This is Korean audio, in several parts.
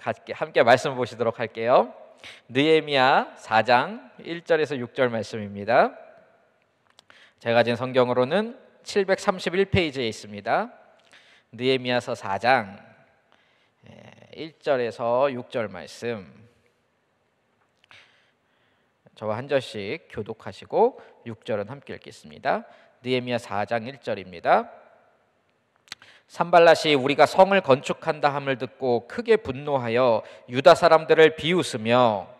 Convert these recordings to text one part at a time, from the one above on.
함께 말씀 보시도록 할게요. 느헤미야 4장 1절에서 6절 말씀입니다. 제가 가진 성경으로는 731페이지에 있습니다. 느헤미야서 4장 1절에서 6절 말씀, 저와 한 절씩 교독하시고 6절은 함께 읽겠습니다. 느헤미야 4장 1절입니다. 산발랏이 우리가 성을 건축한다 함을 듣고 크게 분노하여 유다 사람들을 비웃으며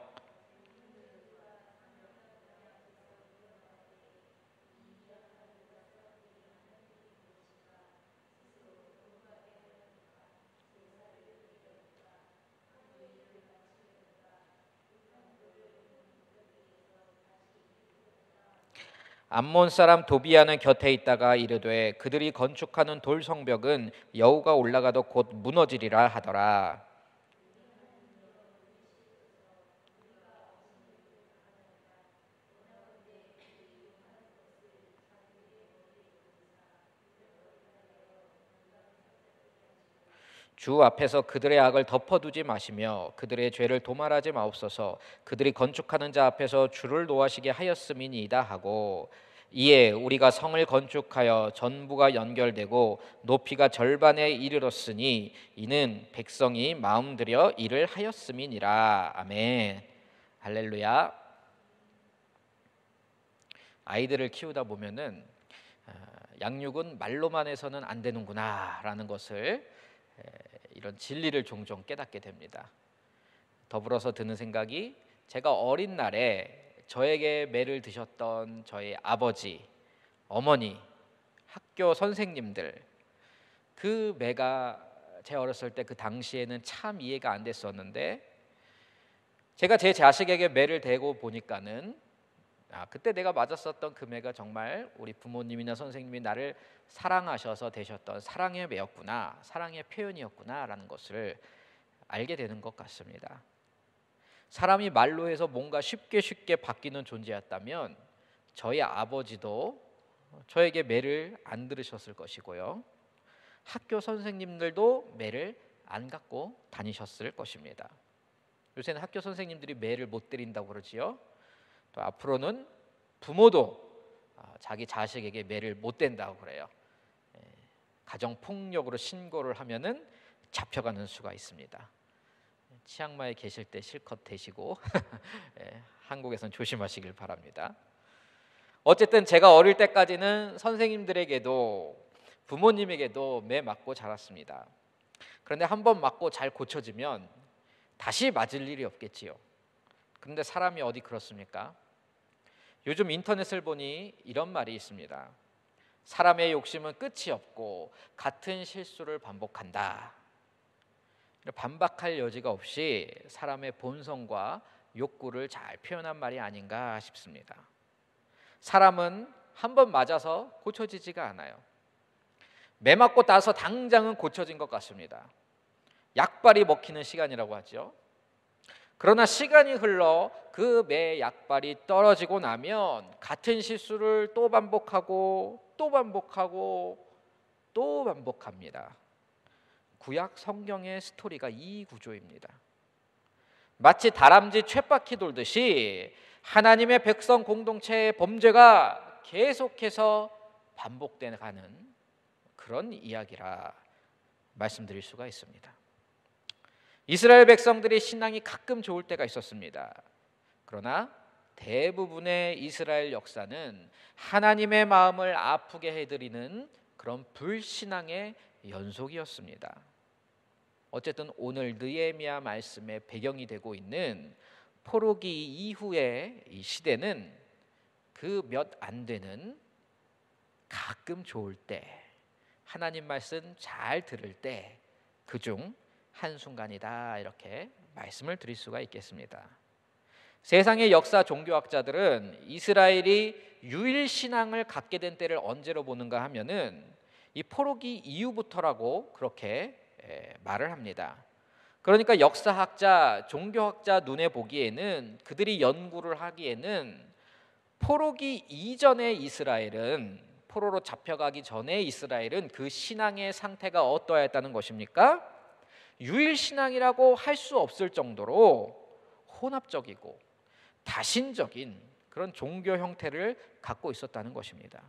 암몬 사람 도비아는 곁에 있다가 이르되 그들이 건축하는 돌 성벽은 여우가 올라가도 곧 무너지리라 하더라. 주 앞에서 그들의 악을 덮어두지 마시며 그들의 죄를 도말하지 마옵소서. 그들이 건축하는 자 앞에서 주를 노하시게 하였음이니이다 하고, 이에 우리가 성을 건축하여 전부가 연결되고 높이가 절반에 이르렀으니 이는 백성이 마음들여 일을 하였음이니라. 아멘. 할렐루야. 아이들을 키우다 보면은 양육은 말로만 해서는 안 되는구나라는 것을, 이런 진리를 종종 깨닫게 됩니다. 더불어서 드는 생각이, 제가 어린 날에 저에게 매를 드셨던 저희 아버지, 어머니, 학교 선생님들, 그 매가 제 어렸을 때 그 당시에는 참 이해가 안 됐었는데, 제가 제 자식에게 매를 대고 보니까는 그때 내가 맞았었던 그 매가 정말 우리 부모님이나 선생님이 나를 사랑하셔서 되셨던 사랑의 매였구나, 사랑의 표현이었구나라는 것을 알게 되는 것 같습니다. 사람이 말로 해서 뭔가 쉽게 바뀌는 존재였다면 저희 아버지도 저에게 매를 안 들으셨을 것이고요, 학교 선생님들도 매를 안 갖고 다니셨을 것입니다. 요새는 학교 선생님들이 매를 못 드린다고 그러지요. 또 앞으로는 부모도 자기 자식에게 매를 못 댄다고 그래요. 가정폭력으로 신고를 하면은 잡혀가는 수가 있습니다. 치앙마이에 계실 때 실컷 대시고 한국에선 조심하시길 바랍니다. 어쨌든 제가 어릴 때까지는 선생님들에게도 부모님에게도 매 맞고 자랐습니다. 그런데 한번 맞고 잘 고쳐지면 다시 맞을 일이 없겠지요. 그런데 사람이 어디 그렇습니까? 요즘 인터넷을 보니 이런 말이 있습니다. 사람의 욕심은 끝이 없고 같은 실수를 반복한다. 반박할 여지가 없이 사람의 본성과 욕구를 잘 표현한 말이 아닌가 싶습니다. 사람은 한번 맞아서 고쳐지지가 않아요. 매 맞고 나서 당장은 고쳐진 것 같습니다. 약발이 먹히는 시간이라고 하죠. 그러나 시간이 흘러 그 매 약발이 떨어지고 나면 같은 실수를 또 반복하고 또 반복하고 또 반복합니다. 구약 성경의 스토리가 이 구조입니다. 마치 다람쥐 쳇바퀴 돌듯이 하나님의 백성 공동체의 범죄가 계속해서 반복되어 가는 그런 이야기라 말씀드릴 수가 있습니다. 이스라엘 백성들의 신앙이 가끔 좋을 때가 있었습니다. 그러나 대부분의 이스라엘 역사는 하나님의 마음을 아프게 해드리는 그런 불신앙의 연속이었습니다. 어쨌든 오늘 느헤미야 말씀의 배경이 되고 있는 포로기 이후의 이 시대는 그 몇 안 되는 가끔 좋을 때, 하나님 말씀 잘 들을 때 그중 한순간이다, 이렇게 말씀을 드릴 수가 있겠습니다. 세상의 역사 종교학자들은 이스라엘이 유일신앙을 갖게 된 때를 언제로 보는가 하면은 이 포로기 이후부터라고 그렇게 말을 합니다. 그러니까 역사학자, 종교학자 눈에 보기에는, 그들이 연구를 하기에는 포로기 이전의 이스라엘은, 포로로 잡혀가기 전에 이스라엘은 그 신앙의 상태가 어떠했다는 것입니까? 유일신앙이라고 할 수 없을 정도로 혼합적이고 다신적인 그런 종교 형태를 갖고 있었다는 것입니다.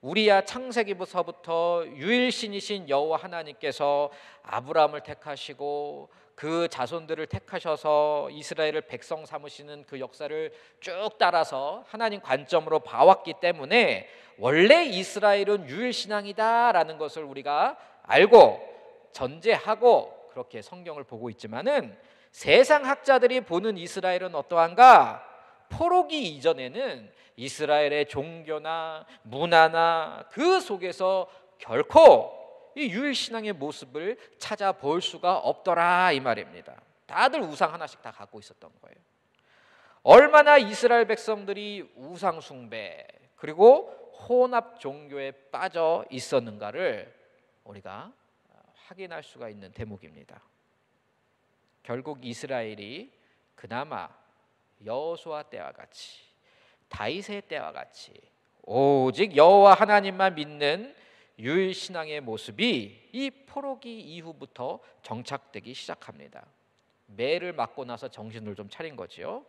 우리야 창세기부터 유일신이신 여호와 하나님께서 아브라함을 택하시고 그 자손들을 택하셔서 이스라엘을 백성 삼으시는 그 역사를 쭉 따라서 하나님 관점으로 봐왔기 때문에 원래 이스라엘은 유일신앙이다라는 것을 우리가 알고 전제하고 그렇게 성경을 보고 있지만은 세상 학자들이 보는 이스라엘은 어떠한가? 포로기 이전에는 이스라엘의 종교나 문화나 그 속에서 결코 이 유일신앙의 모습을 찾아볼 수가 없더라 이 말입니다. 다들 우상 하나씩 다 갖고 있었던 거예요. 얼마나 이스라엘 백성들이 우상 숭배 그리고 혼합 종교에 빠져 있었는가를 우리가 확인할 수가 있는 대목입니다. 결국 이스라엘이 그나마 여호수아 때와 같이 다윗의 때와 같이 오직 여호와 하나님만 믿는 유일신앙의 모습이 이 포로기 이후부터 정착되기 시작합니다. 매를 맞고 나서 정신을 좀 차린 거지요.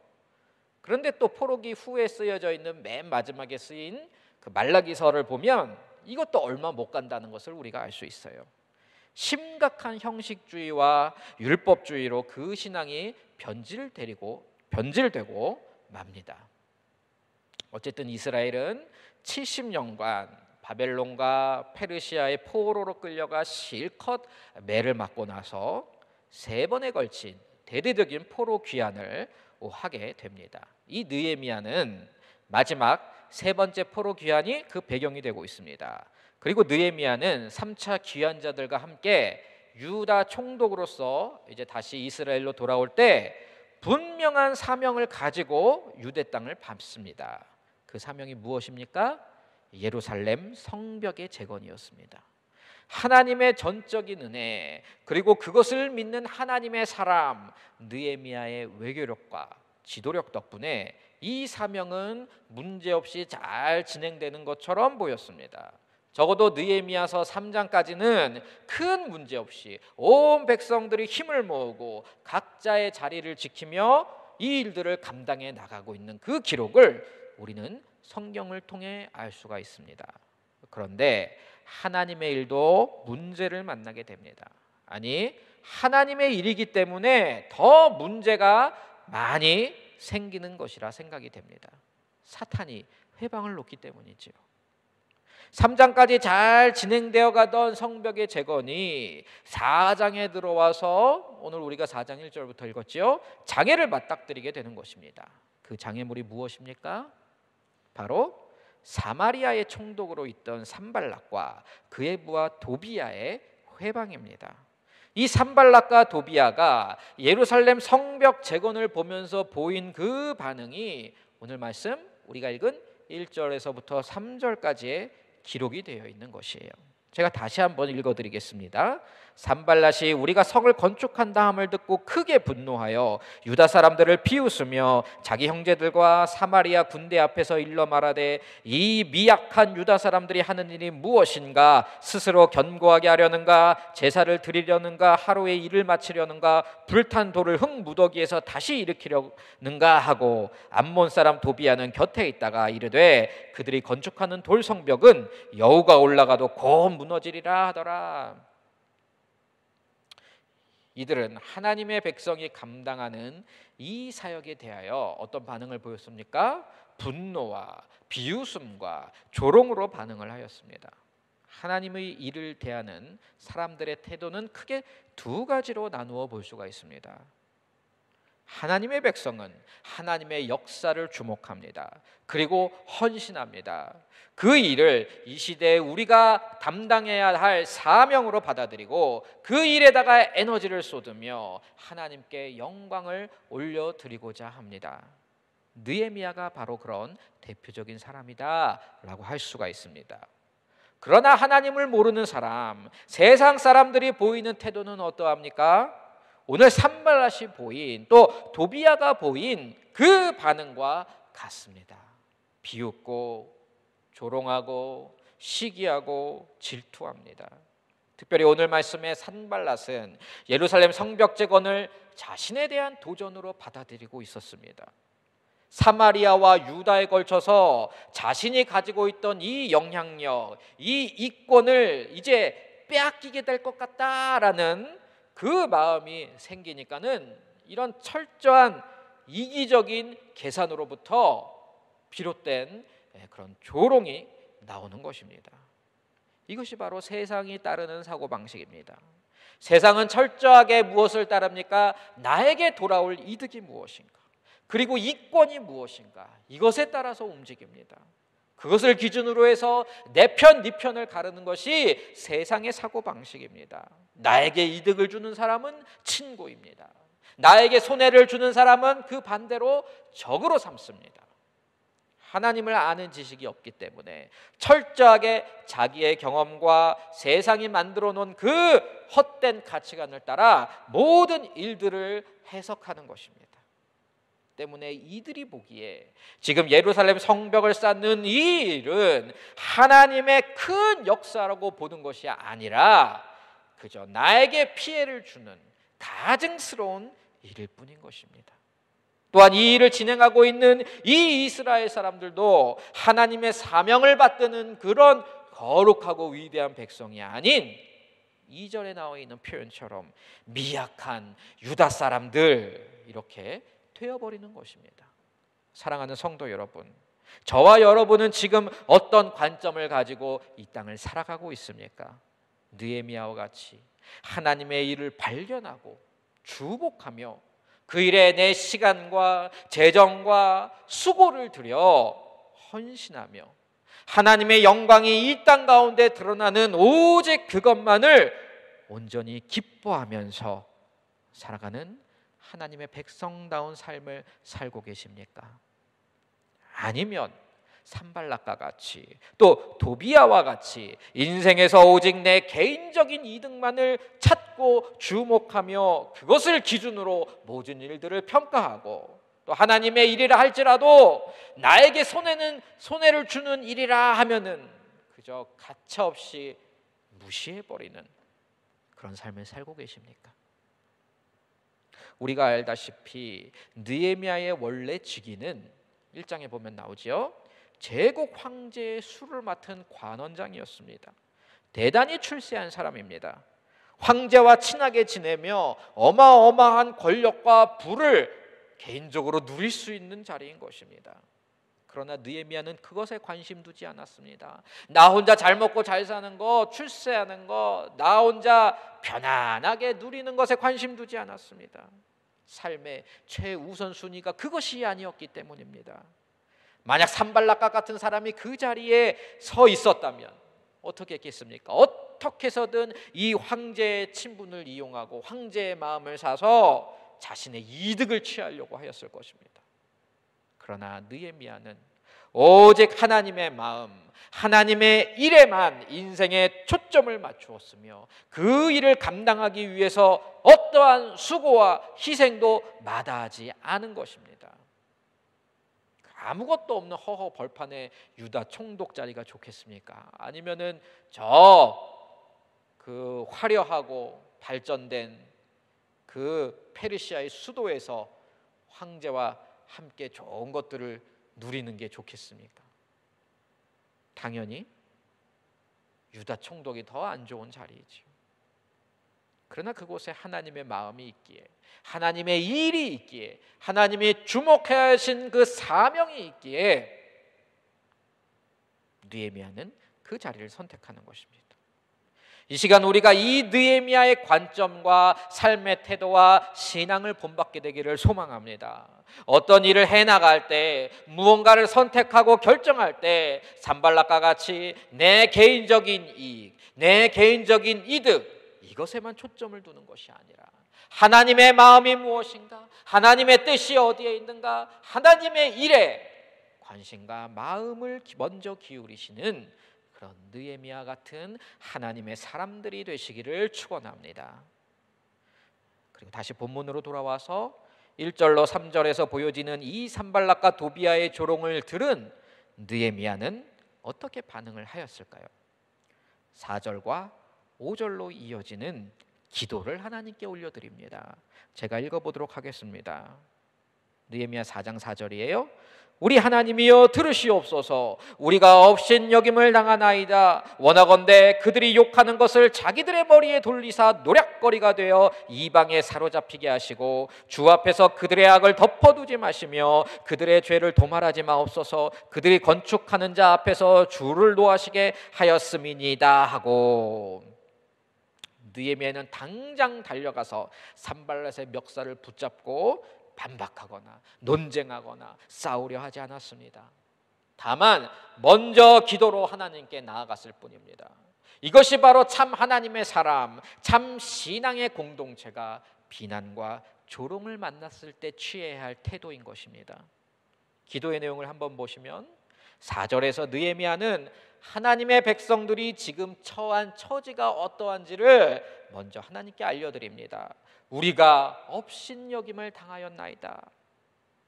그런데 또 포로기 후에 쓰여져 있는 맨 마지막에 쓰인 그 말라기서를 보면 이것도 얼마 못 간다는 것을 우리가 알 수 있어요. 심각한 형식주의와 율법주의로 그 신앙이 변질되고 맙니다. 어쨌든 이스라엘은 70년간 바벨론과 페르시아의 포로로 끌려가 실컷 매를 맞고 나서 3번에 걸친 대대적인 포로 귀환을 하게 됩니다. 이 느헤미야는 마지막 3번째 포로 귀환이 그 배경이 되고 있습니다. 그리고 느헤미야는 3차 귀환자들과 함께 유다 총독으로서 이제 다시 이스라엘로 돌아올 때 분명한 사명을 가지고 유대 땅을 밟습니다. 그 사명이 무엇입니까? 예루살렘 성벽의 재건이었습니다. 하나님의 전적인 은혜 그리고 그것을 믿는 하나님의 사람 느헤미야의 외교력과 지도력 덕분에 이 사명은 문제없이 잘 진행되는 것처럼 보였습니다. 적어도 느헤미야서 3장까지는 큰 문제 없이 온 백성들이 힘을 모으고 각자의 자리를 지키며 이 일들을 감당해 나가고 있는 그 기록을 우리는 성경을 통해 알 수가 있습니다. 그런데 하나님의 일도 문제를 만나게 됩니다. 아니, 하나님의 일이기 때문에 더 문제가 많이 생기는 것이라 생각이 됩니다. 사탄이 회방을 놓기 때문이지요. 3장까지 잘 진행되어 가던 성벽의 재건이 4장에 들어와서 오늘 우리가 4장 1절부터 읽었지요. 장애를 맞닥뜨리게 되는 것입니다. 그 장애물이 무엇입니까? 바로 사마리아의 총독으로 있던 산발락과 그의 부하 도비야의 회방입니다. 이 산발락과 도비야가 예루살렘 성벽 재건을 보면서 보인 그 반응이 오늘 말씀 우리가 읽은 1절에서부터 3절까지의 기록이 되어 있는 것이에요. 제가 다시 한번 읽어드리겠습니다. 산발랏이 우리가 성을 건축한다 함을 듣고 크게 분노하여 유다 사람들을 비웃으며 자기 형제들과 사마리아 군대 앞에서 일러 말하되 이 미약한 유다 사람들이 하는 일이 무엇인가? 스스로 견고하게 하려는가? 제사를 드리려는가? 하루에 일을 마치려는가? 불탄 돌을 흙 무더기에서 다시 일으키려는가? 하고 암몬 사람 도비야는 곁에 있다가 이르되 그들이 건축하는 돌 성벽은 여우가 올라가도 곧 무너지리라 하더라. 이들은 하나님의 백성이 감당하는 이 사역에 대하여 어떤 반응을 보였습니까? 분노와 비웃음과 조롱으로 반응을 하였습니다. 하나님의 일을 대하는 사람들의 태도는 크게 2가지로 나누어 볼 수가 있습니다. 하나님의 백성은 하나님의 역사를 주목합니다. 그리고 헌신합니다. 그 일을 이 시대에 우리가 담당해야 할 사명으로 받아들이고 그 일에다가 에너지를 쏟으며 하나님께 영광을 올려드리고자 합니다. 느헤미야가 바로 그런 대표적인 사람이다라고 할 수가 있습니다. 그러나 하나님을 모르는 사람, 세상 사람들이 보이는 태도는 어떠합니까? 오늘 산발랏이 보인 또 도비야가 보인 그 반응과 같습니다. 비웃고 조롱하고 시기하고 질투합니다. 특별히 오늘 말씀의 산발랏은 예루살렘 성벽 재건을 자신에 대한 도전으로 받아들이고 있었습니다. 사마리아와 유다에 걸쳐서 자신이 가지고 있던 이 영향력, 이 이권을 이제 빼앗기게 될 것 같다라는 그 마음이 생기니까는 이런 철저한 이기적인 계산으로부터 비롯된 그런 조롱이 나오는 것입니다. 이것이 바로 세상이 따르는 사고방식입니다. 세상은 철저하게 무엇을 따릅니까? 나에게 돌아올 이득이 무엇인가? 그리고 이권이 무엇인가? 이것에 따라서 움직입니다. 그것을 기준으로 해서 내 편, 네 편을 가르는 것이 세상의 사고방식입니다. 나에게 이득을 주는 사람은 친구입니다. 나에게 손해를 주는 사람은 그 반대로 적으로 삼습니다. 하나님을 아는 지식이 없기 때문에 철저하게 자기의 경험과 세상이 만들어 놓은 그 헛된 가치관을 따라 모든 일들을 해석하는 것입니다. 때문에 이들이 보기에 지금 예루살렘 성벽을 쌓는 이 일은 하나님의 큰 역사라고 보는 것이 아니라 그저 나에게 피해를 주는 가증스러운 일일 뿐인 것입니다. 또한 이 일을 진행하고 있는 이 이스라엘 사람들도 하나님의 사명을 받드는 그런 거룩하고 위대한 백성이 아닌 2절에 나와 있는 표현처럼 미약한 유다 사람들 이렇게 되어버리는 것입니다. 사랑하는 성도 여러분, 저와 여러분은 지금 어떤 관점을 가지고 이 땅을 살아가고 있습니까? 느헤미야와 같이 하나님의 일을 발견하고 주목하며 그 일에 내 시간과 재정과 수고를 들여 헌신하며 하나님의 영광이 이 땅 가운데 드러나는 오직 그것만을 온전히 기뻐하면서 살아가는 하나님의 백성다운 삶을 살고 계십니까? 아니면 산발락과 같이 또 도비야와 같이 인생에서 오직 내 개인적인 이득만을 찾고 주목하며 그것을 기준으로 모든 일들을 평가하고 또 하나님의 일이라 할지라도 나에게 손해를 주는 일이라 하면은 그저 가차없이 무시해버리는 그런 삶을 살고 계십니까? 우리가 알다시피 느헤미야의 원래 직위는 1장에 보면 나오죠. 제국 황제의 수를 맡은 관원장이었습니다. 대단히 출세한 사람입니다. 황제와 친하게 지내며 어마어마한 권력과 부를 개인적으로 누릴 수 있는 자리인 것입니다. 그러나 느헤미야는 그것에 관심 두지 않았습니다. 나 혼자 잘 먹고 잘 사는 거, 출세하는 거, 나 혼자 편안하게 누리는 것에 관심 두지 않았습니다. 삶의 최우선 순위가 그것이 아니었기 때문입니다. 만약 산발락과 같은 사람이 그 자리에 서 있었다면 어떻게 했겠습니까? 어떻게 해서든 이 황제의 친분을 이용하고 황제의 마음을 사서 자신의 이득을 취하려고 하였을 것입니다. 그러나 느헤미야는 오직 하나님의 마음, 하나님의 일에만 인생의 초점을 맞추었으며 그 일을 감당하기 위해서 어떠한 수고와 희생도 마다하지 않은 것입니다. 아무것도 없는 허허 벌판에 유다 총독 자리가 좋겠습니까? 아니면은 그 화려하고 발전된 그 페르시아의 수도에서 황제와 함께 좋은 것들을 누리는 게 좋겠습니까? 당연히 유다 총독이 더 안 좋은 자리이지요. 그러나 그곳에 하나님의 마음이 있기에, 하나님의 일이 있기에, 하나님이 주목해야 하신 그 사명이 있기에 느헤미야는 그 자리를 선택하는 것입니다. 이 시간 우리가 이 느헤미야의 관점과 삶의 태도와 신앙을 본받게 되기를 소망합니다. 어떤 일을 해나갈 때, 무언가를 선택하고 결정할 때 산발락과 같이 내 개인적인 이익, 내 개인적인 이득 이것에만 초점을 두는 것이 아니라 하나님의 마음이 무엇인가, 하나님의 뜻이 어디에 있는가, 하나님의 일에 관심과 마음을 먼저 기울이시는 그런 느헤미야 같은 하나님의 사람들이 되시기를 축원합니다. 그리고 다시 본문으로 돌아와서 1절로 3절에서 보여지는 이 산발락과 도비야의 조롱을 들은 느헤미야는 어떻게 반응을 하였을까요? 4절과 5절로 이어지는 기도를 하나님께 올려드립니다. 제가 읽어보도록 하겠습니다. 느헤미야 4장 4절이에요. 우리 하나님이여 들으시옵소서. 우리가 업신여김을 당하나이다. 원하건대 그들이 욕하는 것을 자기들의 머리에 돌리사 노략거리가 되어 이방에 사로잡히게 하시고 주 앞에서 그들의 악을 덮어두지 마시며 그들의 죄를 도말하지 마옵소서. 그들이 건축하는 자 앞에서 주를 노하시게 하였음이니이다 하고, 느헤미야는 당장 달려가서 산발랏의 멱살을 붙잡고 반박하거나 논쟁하거나 싸우려 하지 않았습니다. 다만 먼저 기도로 하나님께 나아갔을 뿐입니다. 이것이 바로 참 하나님의 사람, 참 신앙의 공동체가 비난과 조롱을 만났을 때 취해야 할 태도인 것입니다. 기도의 내용을 한번 보시면 4절에서 느헤미야는 하나님의 백성들이 지금 처한 처지가 어떠한지를 먼저 하나님께 알려드립니다. 우리가 업신여김을 당하였나이다.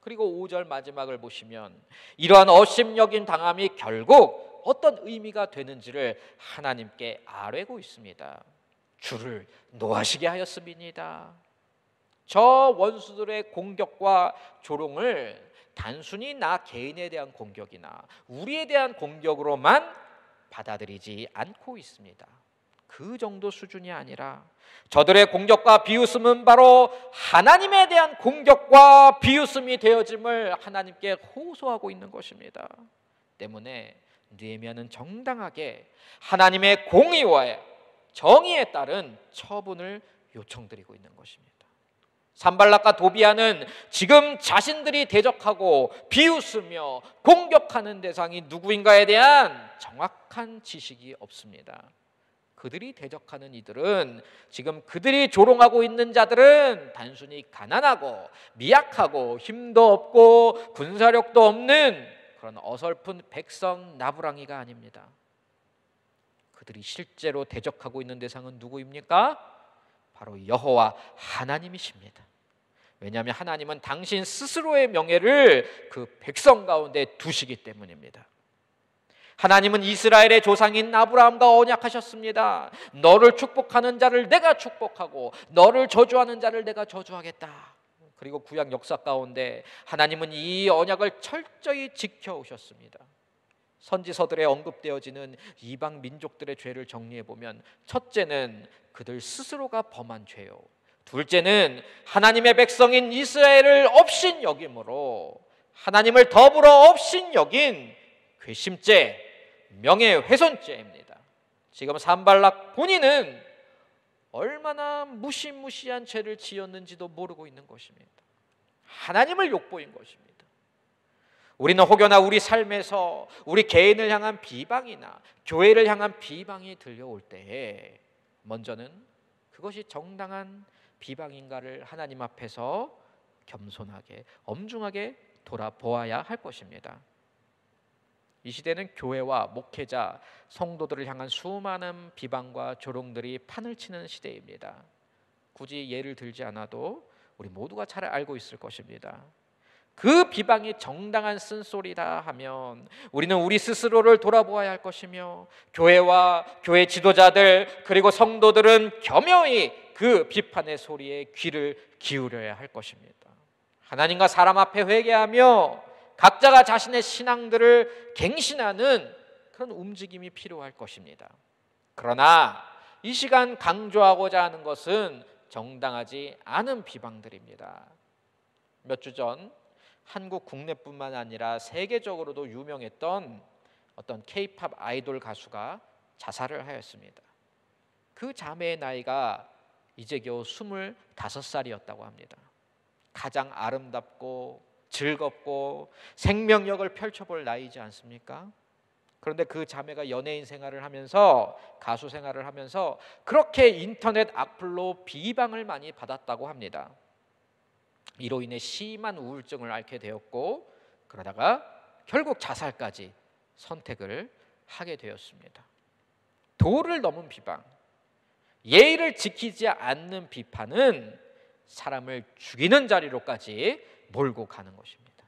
그리고 5절 마지막을 보시면 이러한 업신여김 당함이 결국 어떤 의미가 되는지를 하나님께 아뢰고 있습니다. 주를 노하시게 하였음이니이다. 저 원수들의 공격과 조롱을 단순히 나 개인에 대한 공격이나 우리에 대한 공격으로만 받아들이지 않고 있습니다. 그 정도 수준이 아니라 저들의 공격과 비웃음은 바로 하나님에 대한 공격과 비웃음이 되어짐을 하나님께 호소하고 있는 것입니다. 때문에 느헤미야는 정당하게 하나님의 공의와 정의에 따른 처분을 요청드리고 있는 것입니다. 산발락과 도비아는 지금 자신들이 대적하고 비웃으며 공격하는 대상이 누구인가에 대한 정확한 지식이 없습니다. 그들이 대적하는 이들은, 지금 그들이 조롱하고 있는 자들은 단순히 가난하고 미약하고 힘도 없고 군사력도 없는 그런 어설픈 백성 나부랑이가 아닙니다. 그들이 실제로 대적하고 있는 대상은 누구입니까? 바로 여호와 하나님이십니다. 왜냐하면 하나님은 당신 스스로의 명예를 그 백성 가운데 두시기 때문입니다. 하나님은 이스라엘의 조상인 아브라함과 언약하셨습니다. 너를 축복하는 자를 내가 축복하고 너를 저주하는 자를 내가 저주하겠다. 그리고 구약 역사 가운데 하나님은 이 언약을 철저히 지켜오셨습니다. 선지서들에 언급되어지는 이방 민족들의 죄를 정리해 보면, 첫째는 그들 스스로가 범한 죄요, 둘째는 하나님의 백성인 이스라엘을 업신여김으로 하나님을 더불어 업신여긴 괘씸죄, 명예훼손죄입니다. 지금 산발락 본인은 얼마나 무시무시한 죄를 지었는지도 모르고 있는 것입니다. 하나님을 욕보인 것입니다. 우리는 혹여나 우리 삶에서 우리 개인을 향한 비방이나 교회를 향한 비방이 들려올 때에 먼저는 그것이 정당한 비방인가를 하나님 앞에서 겸손하게 엄중하게 돌아보아야 할 것입니다. 이 시대는 교회와 목회자, 성도들을 향한 수많은 비방과 조롱들이 판을 치는 시대입니다. 굳이 예를 들지 않아도 우리 모두가 잘 알고 있을 것입니다. 그 비방이 정당한 쓴소리다 하면 우리는 우리 스스로를 돌아보아야 할 것이며, 교회와 교회 지도자들 그리고 성도들은 겸허히 그 비판의 소리에 귀를 기울여야 할 것입니다. 하나님과 사람 앞에 회개하며 각자가 자신의 신앙들을 갱신하는 그런 움직임이 필요할 것입니다. 그러나 이 시간 강조하고자 하는 것은 정당하지 않은 비방들입니다. 몇 주 전 한국 국내뿐만 아니라 세계적으로도 유명했던 어떤 K-팝 아이돌 가수가 자살을 하였습니다. 그 자매의 나이가 이제 겨우 25살이었다고 합니다. 가장 아름답고 즐겁고 생명력을 펼쳐볼 나이지 않습니까? 그런데 그 자매가 연예인 생활을 하면서, 가수 생활을 하면서 그렇게 인터넷 악플로 비방을 많이 받았다고 합니다. 이로 인해 심한 우울증을 앓게 되었고, 그러다가 결국 자살까지 선택을 하게 되었습니다. 도를 넘은 비방, 예의를 지키지 않는 비판은 사람을 죽이는 자리로까지 몰고 가는 것입니다.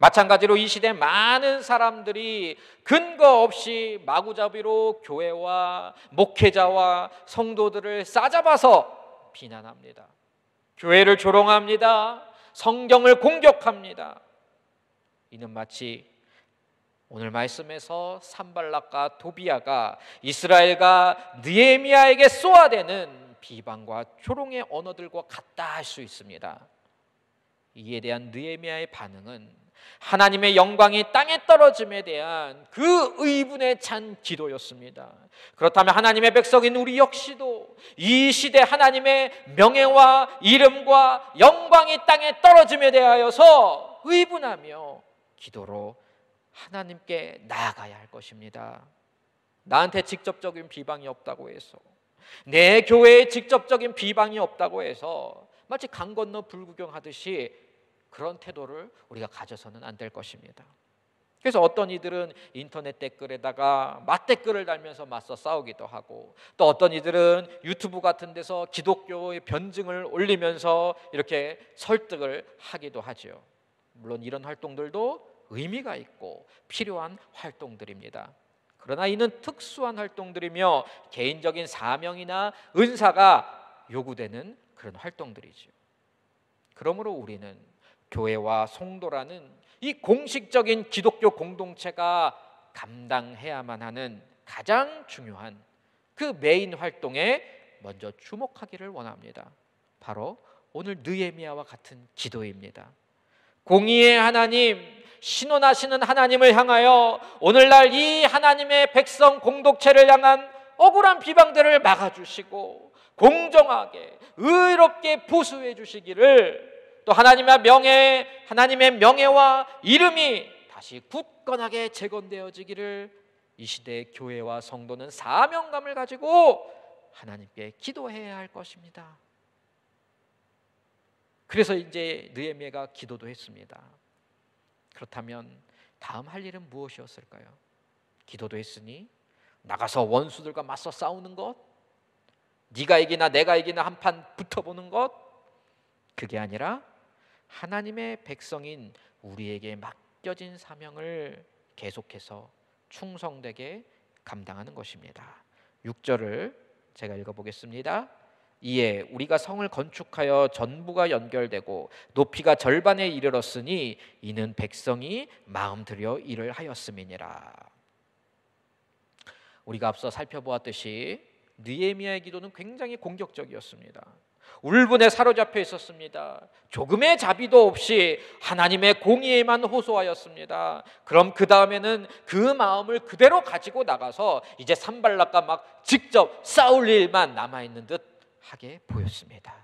마찬가지로 이 시대 많은 사람들이 근거 없이 마구잡이로 교회와 목회자와 성도들을 싸잡아서 비난합니다. 교회를 조롱합니다. 성경을 공격합니다. 이는 마치 오늘 말씀에서 산발락과 도비아가 이스라엘과 느헤미야에게 쏘아대는 비방과 조롱의 언어들과 같다 할 수 있습니다. 이에 대한 느헤미야의 반응은 하나님의 영광이 땅에 떨어짐에 대한 그 의분에 찬 기도였습니다. 그렇다면 하나님의 백성인 우리 역시도 이 시대 하나님의 명예와 이름과 영광이 땅에 떨어짐에 대하여서 의분하며 기도로 하나님께 나아가야 할 것입니다. 나한테 직접적인 비방이 없다고 해서, 내 교회에 직접적인 비방이 없다고 해서 마치 강 건너 불구경하듯이 그런 태도를 우리가 가져서는 안 될 것입니다. 그래서 어떤 이들은 인터넷 댓글에다가 맞댓글을 달면서 맞서 싸우기도 하고, 또 어떤 이들은 유튜브 같은 데서 기독교의 변증을 올리면서 이렇게 설득을 하기도 하죠. 물론 이런 활동들도 의미가 있고 필요한 활동들입니다. 그러나 이는 특수한 활동들이며 개인적인 사명이나 은사가 요구되는 그런 활동들이죠. 그러므로 우리는 교회와 성도라는 이 공식적인 기독교 공동체가 감당해야만 하는 가장 중요한 그 메인 활동에 먼저 주목하기를 원합니다. 바로 오늘 느헤미야와 같은 기도입니다. 공의의 하나님, 신원하시는 하나님을 향하여 오늘날 이 하나님의 백성 공동체를 향한 억울한 비방들을 막아주시고 공정하게 의롭게 보수해 주시기를, 또 하나님의 명예와 이름이 다시 굳건하게 재건되어지기를 이 시대의 교회와 성도는 사명감을 가지고 하나님께 기도해야 할 것입니다. 그래서 이제 느헤미야가 기도도 했습니다. 그렇다면 다음 할 일은 무엇이었을까요? 기도도 했으니 나가서 원수들과 맞서 싸우는 것, 네가 이기나 내가 이기나 한판 붙어보는 것, 그게 아니라 하나님의 백성인 우리에게 맡겨진 사명을 계속해서 충성되게 감당하는 것입니다. 6절을 제가 읽어보겠습니다. 이에 우리가 성을 건축하여 전부가 연결되고 높이가 절반에 이르렀으니 이는 백성이 마음 들여 일을 하였음이니라. 우리가 앞서 살펴보았듯이 느헤미야의 기도는 굉장히 공격적이었습니다. 울분에 사로잡혀 있었습니다. 조금의 자비도 없이 하나님의 공의에만 호소하였습니다. 그럼 그 다음에는 그 마음을 그대로 가지고 나가서 이제 산발락과 막 직접 싸울 일만 남아있는 듯 하게 보였습니다.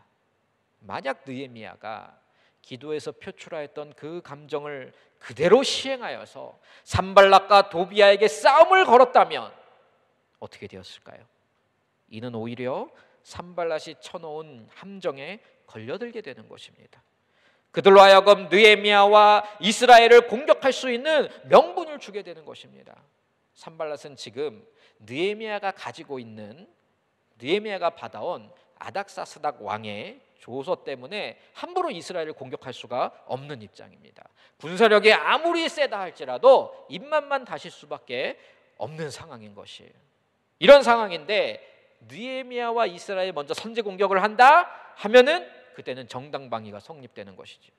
만약 느헤미야가 기도에서 표출하였던 그 감정을 그대로 시행하여서 산발락과 도비아에게 싸움을 걸었다면 어떻게 되었을까요? 이는 오히려 산발락이 쳐놓은 함정에 걸려들게 되는 것입니다. 그들로 하여금 느헤미야와 이스라엘을 공격할 수 있는 명분을 주게 되는 것입니다. 산발락은 지금 느헤미야가 받아온 아닥사스닥 왕의 조서 때문에 함부로 이스라엘을 공격할 수가 없는 입장입니다. 군사력이 아무리 세다 할지라도 입맛만 다실 수밖에 없는 상황인 것이에요. 이런 상황인데 느헤미야와 이스라엘이 먼저 선제 공격을 한다 하면은 그때는 정당방위가 성립되는 것이죠.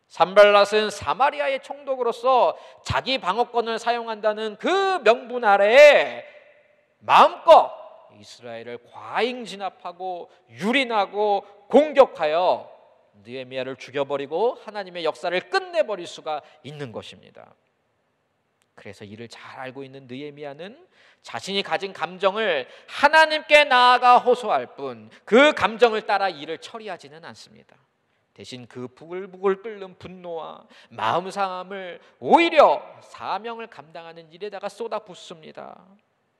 산발락은 사마리아의 총독으로서 자기 방어권을 사용한다는 그 명분 아래에 마음껏 이스라엘을 과잉 진압하고 유린하고 공격하여 느헤미야를 죽여버리고 하나님의 역사를 끝내버릴 수가 있는 것입니다. 그래서 이를 잘 알고 있는 느헤미야는 자신이 가진 감정을 하나님께 나아가 호소할 뿐 그 감정을 따라 일을 처리하지는 않습니다. 대신 그 부글부글 끓는 분노와 마음 상함을 오히려 사명을 감당하는 일에다가 쏟아붓습니다.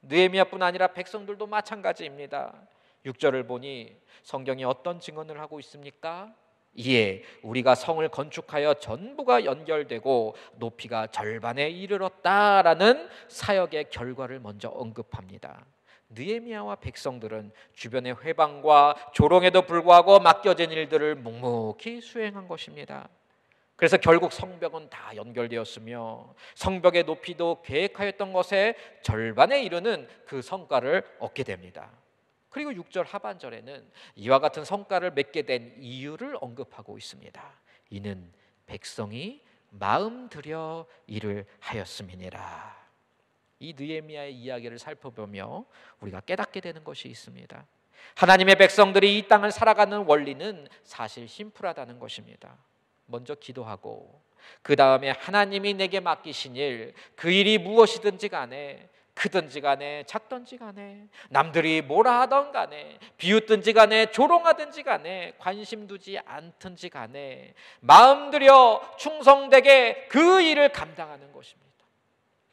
느헤미야뿐 아니라 백성들도 마찬가지입니다. 6절을 보니 성경이 어떤 증언을 하고 있습니까? 이에 우리가 성을 건축하여 전부가 연결되고 높이가 절반에 이르렀다라는 사역의 결과를 먼저 언급합니다. 느헤미야와 백성들은 주변의 회방과 조롱에도 불구하고 맡겨진 일들을 묵묵히 수행한 것입니다. 그래서 결국 성벽은 다 연결되었으며 성벽의 높이도 계획하였던 것의 절반에 이르는 그 성과를 얻게 됩니다. 그리고 6절 하반절에는 이와 같은 성과를 맺게 된 이유를 언급하고 있습니다. 이는 백성이 마음 들여 일을 하였음이니라. 이 느헤미야의 이야기를 살펴보며 우리가 깨닫게 되는 것이 있습니다. 하나님의 백성들이 이 땅을 살아가는 원리는 사실 심플하다는 것입니다. 먼저 기도하고 그 다음에 하나님이 내게 맡기신 일, 그 일이 무엇이든지 간에, 크든지 간에 작든지 간에, 남들이 뭐라 하던 간에, 비웃든지 간에 조롱하든지 간에, 관심 두지 않든지 간에 마음 들여 충성되게 그 일을 감당하는 것입니다.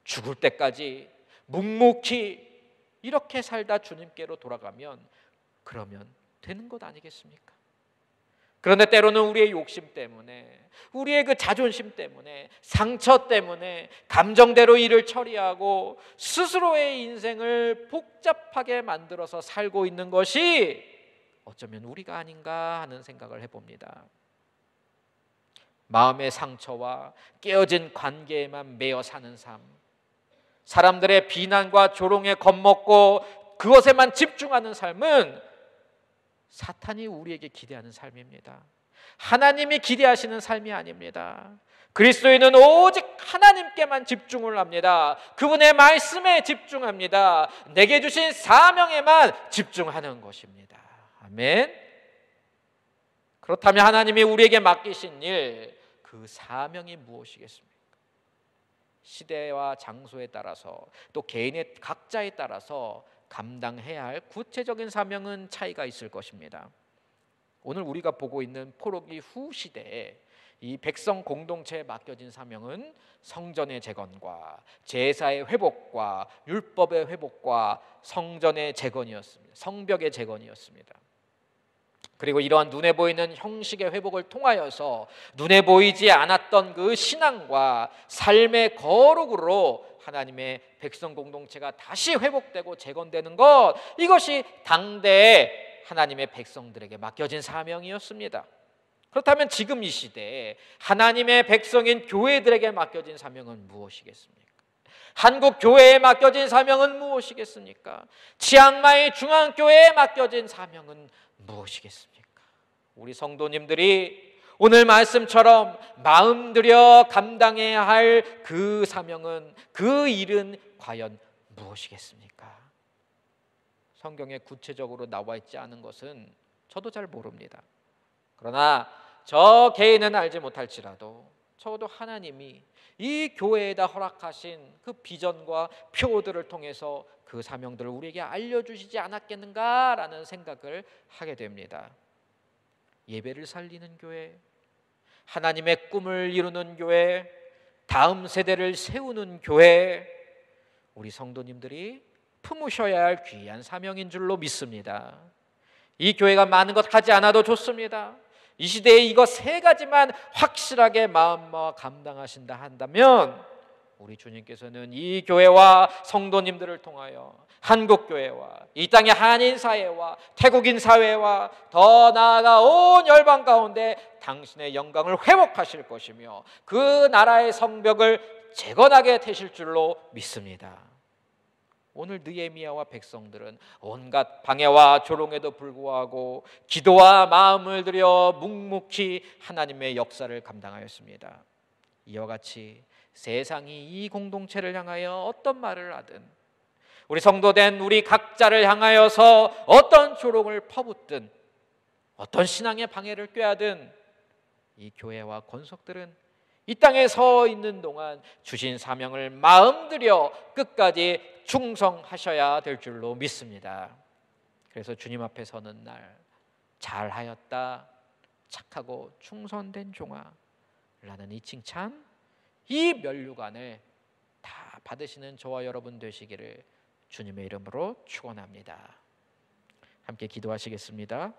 죽을 때까지 묵묵히 이렇게 살다 주님께로 돌아가면 그러면 되는 것 아니겠습니까? 그런데 때로는 우리의 욕심 때문에, 우리의 그 자존심 때문에, 상처 때문에 감정대로 일을 처리하고 스스로의 인생을 복잡하게 만들어서 살고 있는 것이 어쩌면 우리가 아닌가 하는 생각을 해봅니다. 마음의 상처와 깨어진 관계에만 매여 사는 삶, 사람들의 비난과 조롱에 겁먹고 그것에만 집중하는 삶은 사탄이 우리에게 기대하는 삶입니다. 하나님이 기대하시는 삶이 아닙니다. 그리스도인은 오직 하나님께만 집중을 합니다. 그분의 말씀에 집중합니다. 내게 주신 사명에만 집중하는 것입니다. 아멘. 그렇다면 하나님이 우리에게 맡기신 일, 그 사명이 무엇이겠습니까? 시대와 장소에 따라서 또 개인의 각자에 따라서 감당해야 할 구체적인 사명은 차이가 있을 것입니다. 오늘 우리가 보고 있는 포로기 후 시대에 이 백성 공동체에 맡겨진 사명은 성전의 재건과 제사의 회복과 율법의 회복과 성전의 재건이었습니다. 성벽의 재건이었습니다. 그리고 이러한 눈에 보이는 형식의 회복을 통하여서 눈에 보이지 않았던 그 신앙과 삶의 거룩으로 하나님의 백성 공동체가 다시 회복되고 재건되는 것, 이것이 당대의 하나님의 백성들에게 맡겨진 사명이었습니다. 그렇다면 지금 이 시대에 하나님의 백성인 교회들에게 맡겨진 사명은 무엇이겠습니까? 한국 교회에 맡겨진 사명은 무엇이겠습니까? 치앙마이 중앙교회에 맡겨진 사명은 무엇이겠습니까? 우리 성도님들이 오늘 말씀처럼 마음 들여 감당해야 할 그 사명은, 그 일은 과연 무엇이겠습니까? 성경에 구체적으로 나와 있지 않은 것은 저도 잘 모릅니다. 그러나 저 개인은 알지 못할지라도 적어도 하나님이 이 교회에다 허락하신 그 비전과 표들을 통해서 그 사명들을 우리에게 알려주시지 않았겠는가라는 생각을 하게 됩니다. 예배를 살리는 교회, 하나님의 꿈을 이루는 교회, 다음 세대를 세우는 교회, 우리 성도님들이 품으셔야 할 귀한 사명인 줄로 믿습니다. 이 교회가 많은 것 하지 않아도 좋습니다. 이 시대에 이거 세 가지만 확실하게 마음과 감당하신다 한다면 우리 주님께서는 이 교회와 성도님들을 통하여 한국교회와 이 땅의 한인사회와 태국인 사회와 더 나아가 온 열방 가운데 당신의 영광을 회복하실 것이며 그 나라의 성벽을 재건하게 되실 줄로 믿습니다. 오늘 느헤미야와 백성들은 온갖 방해와 조롱에도 불구하고 기도와 마음을 들여 묵묵히 하나님의 역사를 감당하였습니다. 이와 같이 세상이 이 공동체를 향하여 어떤 말을 하든, 우리 성도된 우리 각자를 향하여서 어떤 조롱을 퍼붓든, 어떤 신앙의 방해를 꾀하든, 이 교회와 권속들은 이 땅에 서 있는 동안 주신 사명을 마음들여 끝까지 충성하셔야 될 줄로 믿습니다. 그래서 주님 앞에 서는 날 잘하였다, 착하고 충성된 종아 라는 이 칭찬, 이 면류관을 다 받으시는 저와 여러분 되시기를 주님의 이름으로 축원합니다. 함께 기도하시겠습니다.